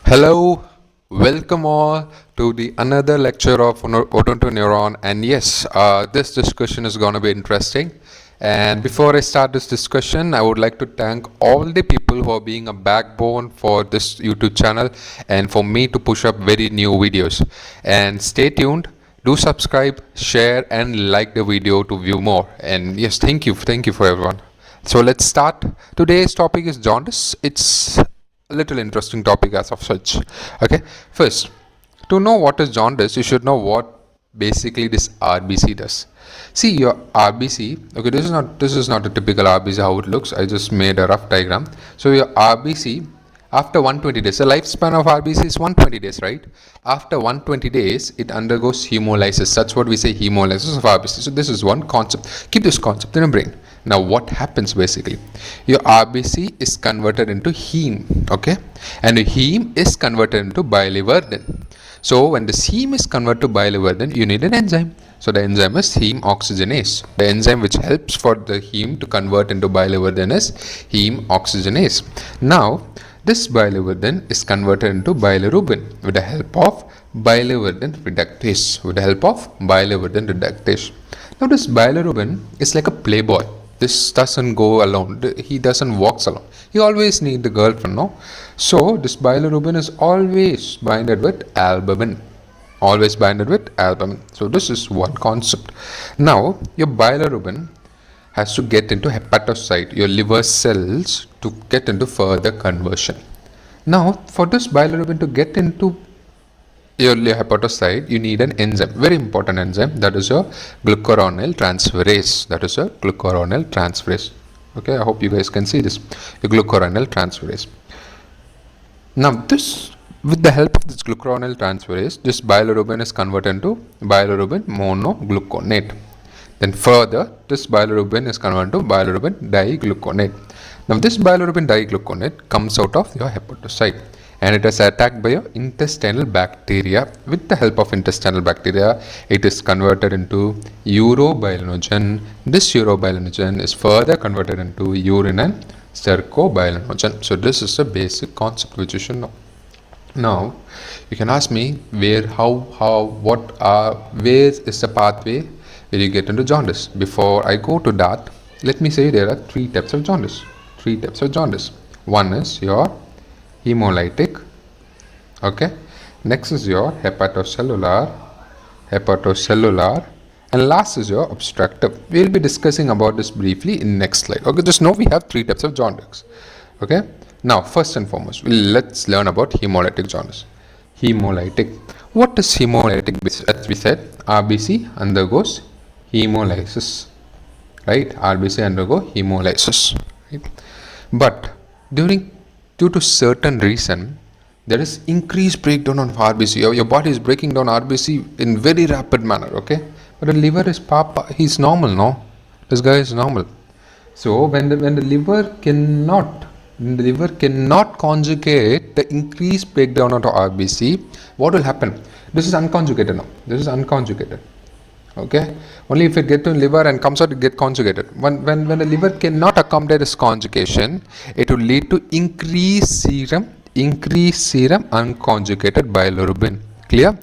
Hello, welcome all to the another lecture of neuron. And yes, this discussion is going to be interesting. And before I start this discussion, I would like to thank all the people who are being a backbone for this YouTube channel and for me to push up very new videos. And stay tuned. Do subscribe, share, and like the video to view more. And yes, thank you for everyone. So let's start. Today's topic is jaundice. It's a little interesting topic as of such. Okay, first, to know what is jaundice, you should know what basically this RBC does. See your RBC. Okay, this is not a typical RBC how it looks. I just made a rough diagram. So your RBC after 120 days, the lifespan of RBC is 120 days, right? After 120 days, it undergoes hemolysis. That's what we say, hemolysis of RBC. So this is one concept. Keep this concept in your brain. Now what happens basically? Your RBC is converted into heme, okay? And the heme is converted into biliverdin. So when this heme is converted to biliverdin, you need an enzyme. So the enzyme is heme oxygenase. The enzyme which helps for the heme to convert into biliverdin is heme oxygenase. Now this biliverdin is converted into bilirubin with the help of biliverdin reductase. Now this bilirubin is like a playboy. This doesn't go alone. He doesn't walk alone. He always needs the girlfriend, no? So this bilirubin is always binded with albumin. So this is one concept. Now your bilirubin has to get into hepatocyte, your liver cells, to get into further conversion. Now for this bilirubin to get into your hepatocyte, you need an enzyme, very important enzyme, that is your glucuronide transferase. Okay, I hope you guys can see this, your glucuronide transferase. Now this, with the help of this glucuronide transferase, this bilirubin is converted into bilirubin monogluconate. Then further, this bilirubin is converted to bilirubin digluconate. Now this bilirubin digluconate comes out of your hepatocyte and it is attacked by your intestinal bacteria. With the help of intestinal bacteria, it is converted into urobilinogen. This urobilinogen is further converted into urine and stercobilinogen. So this is a basic concept which you should know. Now you can ask me where is the pathway where you get into jaundice. Before I go to that, let me say there are three types of jaundice. One is your hemolytic, okay? Next is your hepatocellular, and last is your obstructive. We will be discussing about this briefly in next slide. Okay, just know we have three types of jaundice. Okay, now first and foremost, let's learn about hemolytic jaundice. Hemolytic. What is hemolytic? As we said, RBC undergoes hemolysis, right? RBC undergo hemolysis, right? But due to certain reason, there is increased breakdown of RBC. Your body is breaking down RBC in very rapid manner, okay? But the liver is he's normal, no? This guy is normal. So when the liver cannot conjugate the increased breakdown of RBC, what will happen? This is unconjugated now. Okay, only if it gets to liver and comes out, it get conjugated. When the liver cannot accommodate this conjugation, it will lead to increased serum unconjugated bilirubin. Clear?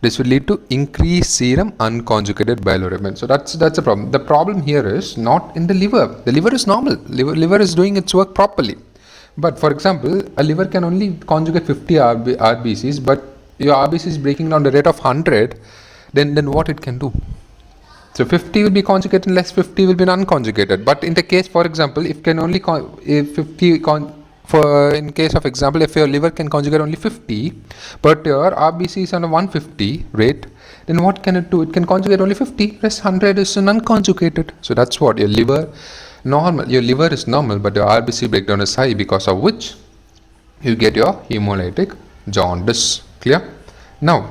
This will lead to increased serum unconjugated bilirubin. So that's a problem. The problem here is not in the liver. The liver is normal. Liver is doing its work properly. But for example, a liver can only conjugate 50 RBCs, but your RBC is breaking down the rate of 100. Then what it can do? So 50 will be conjugated, less 50 will be unconjugated. But in the case, for example, if can only in case of example, if your liver can conjugate only 50, but your RBC is on a 150 rate, then what can it do? It can conjugate only 50, rest 100 is unconjugated. So that's what your liver is normal, but your RBC breakdown is high, because of which you get your hemolytic jaundice. Clear? Now,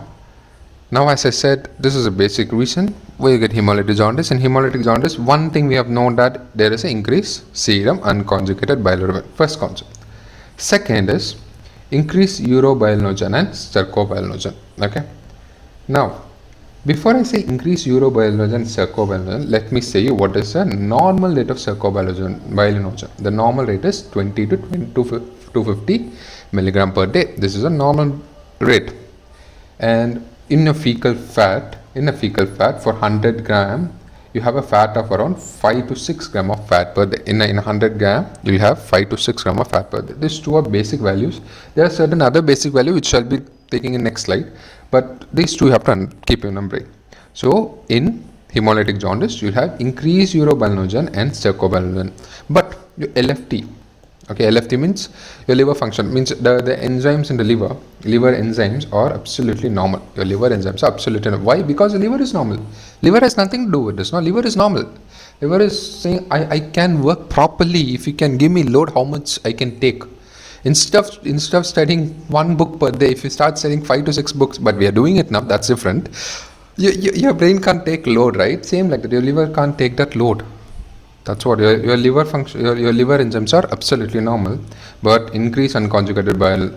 as I said, this is a basic reason why you get hemolytic jaundice. In hemolytic jaundice, one thing we have known that there is an increased serum unconjugated bilirubin. First concept. Second is increased urobilinogen and stercobilinogen. Okay. Now, before I say increased urobilinogen and stercobilinogen, let me say you what is a normal rate of stercobilinogen. The normal rate is 20 to 250 milligram per day. This is a normal rate. And in a fecal fat for 100 gram, you have a fat of around 5 to 6 gram of fat per day. In a 100 gram, you will have 5 to 6 gram of fat per day. These two are basic values. There are certain other basic values which shall be taking in next slide, but these two you have to keep in brain. So in hemolytic jaundice, you will have increased urobilinogen and stercobilinogen. But your LFT, okay, LFT means your liver function, means the enzymes in the liver enzymes are absolutely normal. Your liver enzymes are absolutely normal. Why? Because the liver is normal. Liver has nothing to do with this. No, liver is normal. Liver is saying, I can work properly if you can give me load how much I can take. Instead of studying one book per day, if you start studying 5 to 6 books, but we are doing it now, that's different. Your brain can't take load, right? Same like that. Your liver can't take that load. That's what your liver function. Your liver enzymes are absolutely normal, but increase unconjugated bilirubin,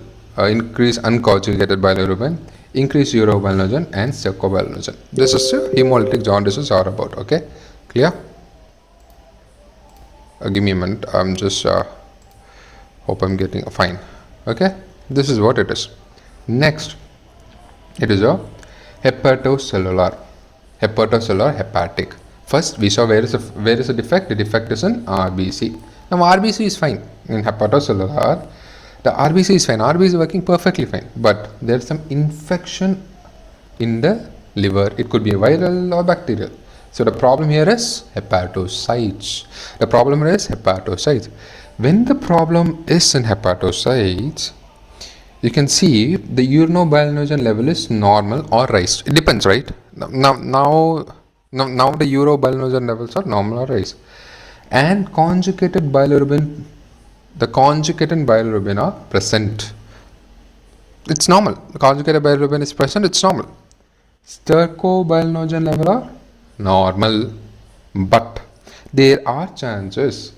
increase urobilinogen and stercobilinogen. This is hemolytic jaundices are about. Okay, clear? Give me a minute. I'm just hope I'm getting fine. Okay, this is what it is. Next, it is a hepatocellular hepatic. First, we saw where is the defect. The defect is in RBC. Now, RBC is fine in hepatocellular. The RBC is fine. RBC is working perfectly fine. But there is some infection in the liver. It could be viral or bacterial. So the problem here is hepatocytes. When the problem is in hepatocytes, you can see the urobilinogen level is normal or raised. It depends, right? Now the urobilinogen levels are normal or raised. And conjugated bilirubin are present. It's normal. The conjugated bilirubin is present, it's normal. Stercobilinogen level are normal. But there are chances.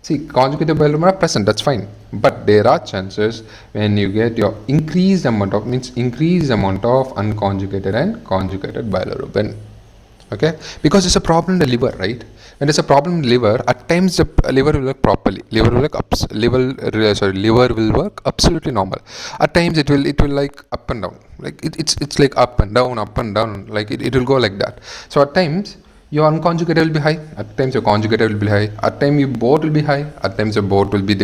See, conjugated bilirubin are present, that's fine. But there are chances when you get your increased amount of unconjugated and conjugated bilirubin. Okay, because it's a problem in the liver, right? When it's a problem in the liver, at times the liver will work properly. Liver will work absolutely normal. At times it will like up and down. Like it's like up and down. Like it will go like that. So at times your unconjugated will be high. At times your conjugated will be high. At times your both will be high. At times your both will be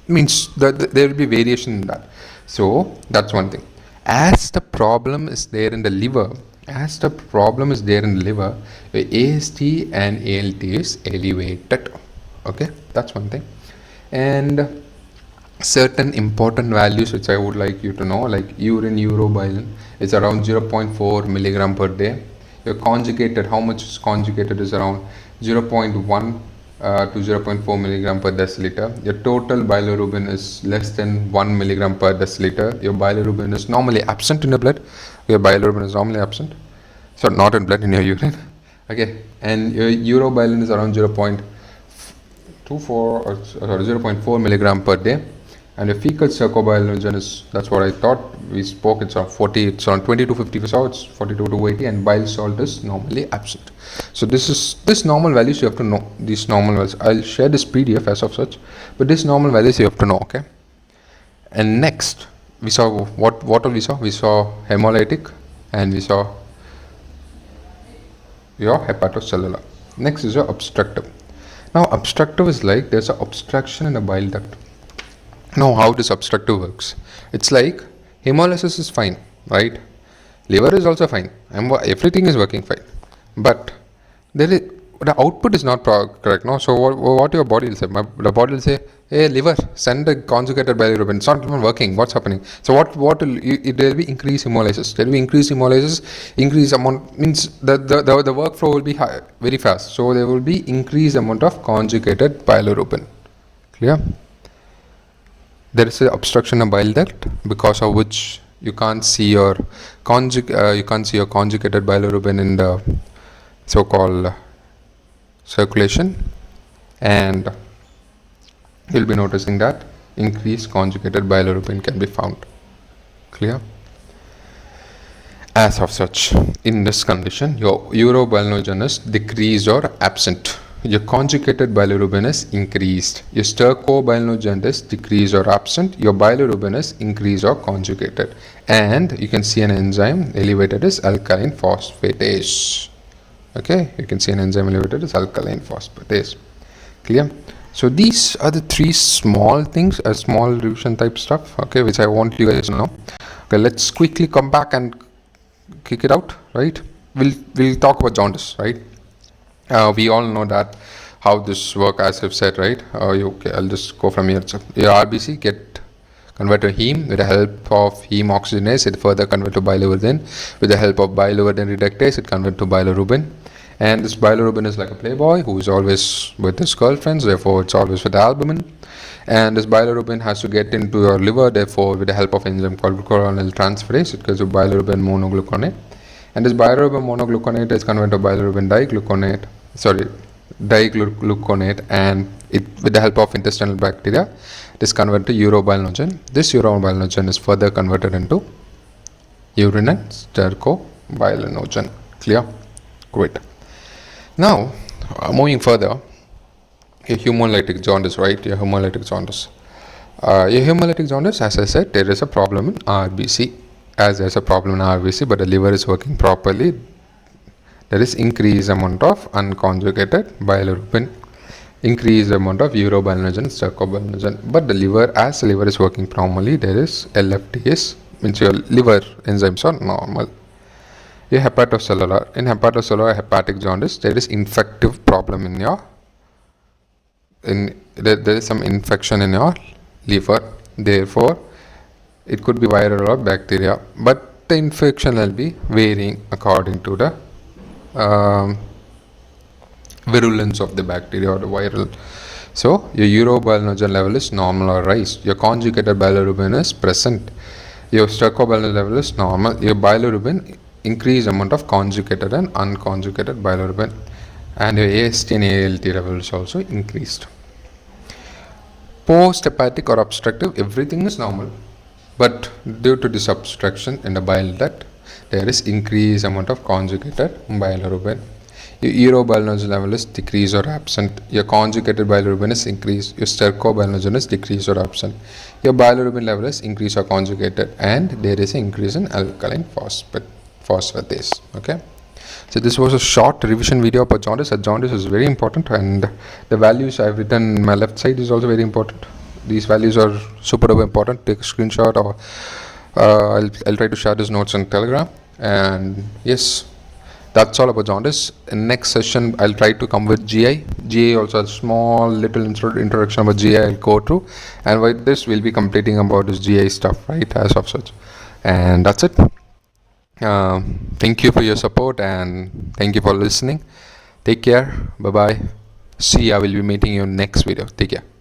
means that there will be variation in that. So that's one thing. As the problem is there in the liver, your AST and ALT is elevated. Okay, that's one thing. And certain important values which I would like you to know, like urine urobilin is around 0.4 milligram per day. Your conjugated, how much is conjugated, is around 0.1 to 0.4 milligram per deciliter. Your total bilirubin is less than 1 milligram per deciliter. Your bilirubin is normally absent in your blood. So not in blood, in your urine. Okay, and your urobilin is around 0.4 milligram per day. And your fecal stercobilinogen is, that's what I thought we spoke, it's around 40, it's around 20 to 50, so it's 42 to 80, and bile salt is normally absent. So this normal values you have to know. These normal values, I'll share this PDF as of such, but this normal values you have to know. Okay, and next we saw what we saw hemolytic, and we saw your hepatocellular. Next is your obstructive. Now obstructive is like there's an obstruction in a bile duct. Now how this obstructive works, it's like hemolysis is fine, right? Liver is also fine, and everything is working fine, but the output is not correct. No, so what your body will say? The body will say, hey liver, send the conjugated bilirubin. It's not even working. What's happening? So what will there will be increased hemolysis. There will be increased hemolysis. Increased amount means the workflow will be high, very fast. So there will be increased amount of conjugated bilirubin. Clear? There is an obstruction of bile duct, because of which you can't see your conjugated bilirubin in the so-called circulation, and you'll be noticing that increased conjugated bilirubin can be found. Clear? As of such, in this condition, your urobilinogen is decreased or absent. your conjugated bilirubin is increased. Your stercobilinogen is decreased or absent. Your bilirubin is increased or conjugated. And you can see an enzyme elevated is alkaline phosphatase. Okay, you can see an enzyme elevated is alkaline phosphatase. Clear? So these are the three small things, a small revision type stuff, okay, which I want you guys to know. Okay, let's quickly come back and kick it out, right? We'll talk about jaundice, right? We all know that how this work, as I've said, right? Okay, I'll just go from here. So your RBC get converted to heme with the help of heme oxygenase. It further convert to bilirubin. With the help of bilirubin reductase, it convert to bilirubin. And this bilirubin is like a playboy who is always with his girlfriends. Therefore, it's always with the albumin. And this bilirubin has to get into your liver. Therefore, with the help of enzyme called glucuronidase transferase, it goes to bilirubin monogluconate. And this bilirubin monogluconate is converted to bilirubin digluconate, and it, with the help of intestinal bacteria, it is converted to urobilinogen. This urobilinogen is further converted into urine and stercobilinogen. Clear? Great. Now, moving further, your hemolytic jaundice, right? Your hemolytic jaundice. Your hemolytic jaundice, as I said, there is a problem in RBC. As there's a problem in RBC, but the liver is working properly, there is increased amount of unconjugated bilirubin, increased amount of urobilinogen, stercobilinogen. But the liver, as the liver is working normally, there is LFTs, means your liver enzymes are normal. Your hepatocellular, in hepatocellular hepatic jaundice, there is infective problem in your, there is some infection in your liver. Therefore, it could be viral or bacteria, but the infection will be varying according to the virulence of the bacteria or the viral. So your urobilinogen level is normal or raised. Your conjugated bilirubin is present. Your stercobilinogen level is normal. Your bilirubin, increased amount of conjugated and unconjugated bilirubin, and your AST and ALT level is also increased. Post hepatic or obstructive, everything is normal, but due to this obstruction in the bile duct, there is increased amount of conjugated bilirubin. Your urobilinogen level is decreased or absent. Your conjugated bilirubin is increased. Your stercobilinogen is decreased or absent. Your bilirubin level is increased or conjugated, and there is an increase in alkaline phosphatase. Okay, so this was a short revision video about jaundice. Jaundice is very important, and the values I've written in my left side is also very important. These values are super important. Take a screenshot, or I'll try to share these notes on Telegram. And yes, that's all about jaundice. In next session, I'll try to come with GI. GI also a small little introduction about GI I'll go through, and with this we'll be completing about this GI stuff, right, as of such. And that's it. Thank you for your support, and thank you for listening. Take care. Bye bye. See, I will be meeting you next video. Take care.